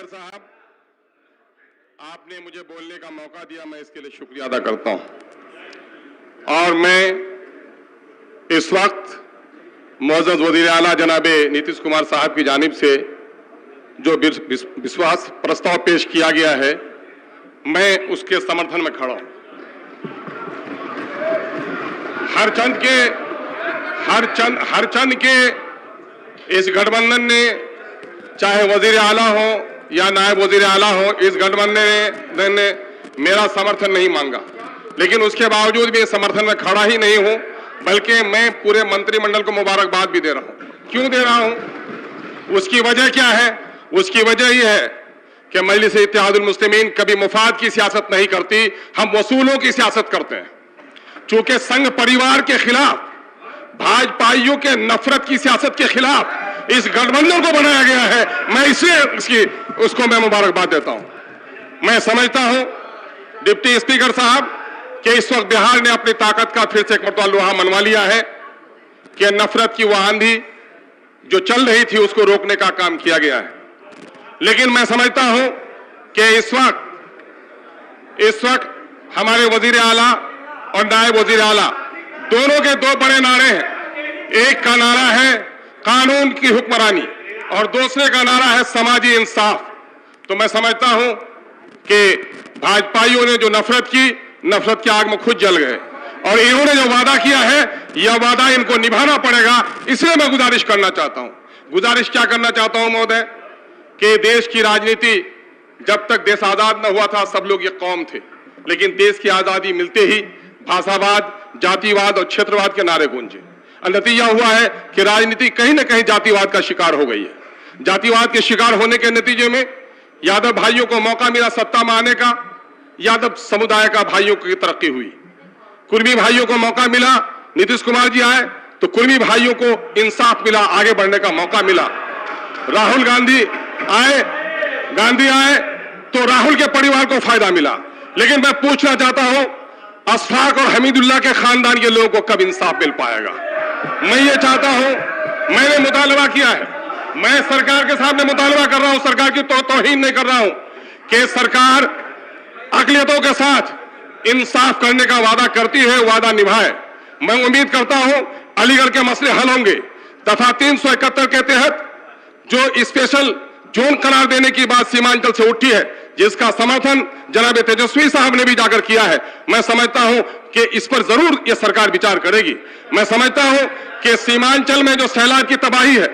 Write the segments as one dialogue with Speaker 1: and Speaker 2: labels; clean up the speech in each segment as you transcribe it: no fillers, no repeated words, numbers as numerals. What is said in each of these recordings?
Speaker 1: Speaker साहब, आपने मुझे बोलने का मौका दिया, मैं इसके लिए शुक्रिया अदा करता हूं। और मैं इस वक्त मोअज़्ज़ज़ वज़ीर आला जनाबे नीतीश कुमार साहब की जानिब से जो विश्वास प्रस्ताव पेश किया गया है, मैं उसके समर्थन में खड़ा हूं। हरचंद के इस गठबंधन ने, चाहे वजीर आला हो या नायब वजीर आला हो, इस गठबंधन ने मेरा समर्थन नहीं मांगा, लेकिन उसके बावजूद भी समर्थन में खड़ा ही नहीं हूं, बल्कि मैं पूरे मंत्रिमंडल को मुबारकबाद भी दे रहा हूं। क्यों दे रहा हूं? उसकी वजह क्या है? उसकी वजह यह है कि मजलिस इत्तेहादुल मुस्लिमीन कभी मुफाद की सियासत नहीं करती, हम वसूलों की सियासत करते हैं। चूंकि संघ परिवार के खिलाफ, भाजपाइयों के नफरत की सियासत के खिलाफ इस गठबंधन को बनाया गया है, मैं इसलिए उसको मैं मुबारकबाद देता हूं। मैं समझता हूं डिप्टी स्पीकर साहब कि इस वक्त बिहार ने अपनी ताकत का फिर से एक मरतबा लोहा मनवा लिया है कि नफरत की वह आंधी जो चल रही थी उसको रोकने का काम किया गया है। लेकिन मैं समझता हूं कि इस वक्त हमारे वजीर आला और नायब वजीर आला दोनों के दो बड़े नारे हैं। एक का नारा है कानून की हुक्मरानी और दूसरे का नारा है समाजी इंसाफ। तो मैं समझता हूं कि भाजपाइयों ने जो नफरत की आग में खुद जल गए, और इन्होंने जो वादा किया है, यह वादा इनको निभाना पड़ेगा। इसलिए मैं गुजारिश करना चाहता हूं। गुजारिश क्या करना चाहता हूं महोदय, कि देश की राजनीति, जब तक देश आजाद न हुआ था सब लोग ये कौम थे, लेकिन देश की आजादी मिलते ही भाषावाद, जातिवाद और क्षेत्रवाद के नारे गूंजे। नतीजा हुआ है कि राजनीति कहीं न कहीं जातिवाद का शिकार हो गई है। जातिवाद के शिकार होने के नतीजे में यादव भाइयों को मौका मिला सत्ता में आने का, यादव समुदाय का भाइयों की तरक्की हुई। कुर्मी भाइयों को मौका मिला, नीतीश कुमार जी आए तो कुर्मी भाइयों को इंसाफ मिला, आगे बढ़ने का मौका मिला। राहुल गांधी आए तो राहुल के परिवार को फायदा मिला। लेकिन मैं पूछना चाहता हूं, अशफाक और हमीदुल्लाह के खानदान के लोगों को कब इंसाफ मिल पाएगा? मैं ये चाहता हूं, मैंने मुतालबा किया है, मैं सरकार के सामने मुतालबा कर रहा हूं, सरकार की तौहीन नहीं कर रहा हूं, कि सरकार अक़लियतों के साथ इंसाफ करने का वादा करती है, वादा निभाए। मैं उम्मीद करता हूं अलीगढ़ के मसले हल होंगे। दफा 371 के तहत जो स्पेशल जोन करार देने की बात सीमांचल से उठी है, जिसका समर्थन जनाब तेजस्वी साहब ने भी जाकर किया है, मैं समझता हूं कि इस पर जरूर यह सरकार विचार करेगी। मैं समझता हूं कि सीमांचल में जो सैलाब की तबाही है,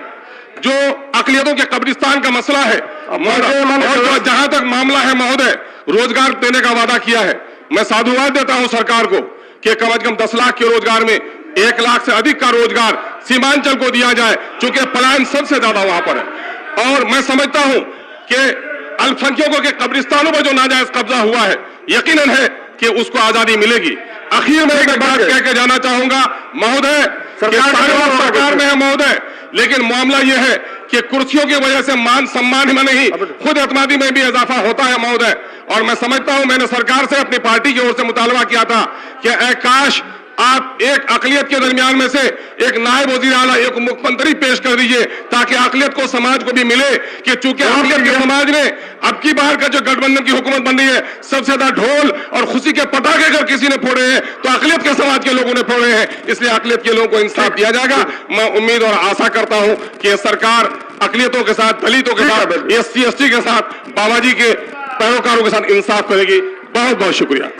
Speaker 1: जो अक़लियतों के कब्रिस्तान का मसला है, और जहां तक मामला है महोदय, रोजगार देने का वादा किया है, मैं साधुवाद देता हूं सरकार को कि कम से कम 10 लाख के रोजगार में 1 लाख से अधिक का रोजगार सीमांचल को दिया जाए, चूंकि पलायन सबसे ज्यादा वहां पर है। और मैं समझता हूं कि अल्पसंख्यकों के कब्रिस्तानों पर जो नाजायज कब्जा हुआ है, यकीनन है कि उसको आजादी मिलेगी। आखिर में एक बात कह के जाना चाहूंगा महोदय, सरकार में है महोदय, लेकिन मामला यह है कि कुर्सियों की वजह से मान सम्मान में नहीं, खुद एतमादी में भी इजाफा होता है महोदय। और मैं समझता हूं, मैंने सरकार से अपनी पार्टी की ओर से मुतालबा किया था कि काश आप एक अक़लियत के दरमियान में से एक नायब वज़ीर आला, एक मुख्यमंत्री पेश कर दीजिए, ताकि अक़लियत को, समाज को भी मिले कि चूंकि अक़लियत के समाज में अब की बार का जो गठबंधन की हुकूमत बन रही है, सबसे ज्यादा ढोल और खुशी के पटाखे अगर किसी ने फोड़े हैं तो अक़लियत के समाज के लोगों ने फोड़े हैं। इसलिए अक़लियत के लोगों को इंसाफ दिया जाएगा। मैं उम्मीद और आशा करता हूं कि सरकार अक़लियतों के साथ, दलितों के साथ, SC ST के साथ, बाबा जी के पैरोकारों के साथ इंसाफ करेगी। बहुत बहुत शुक्रिया।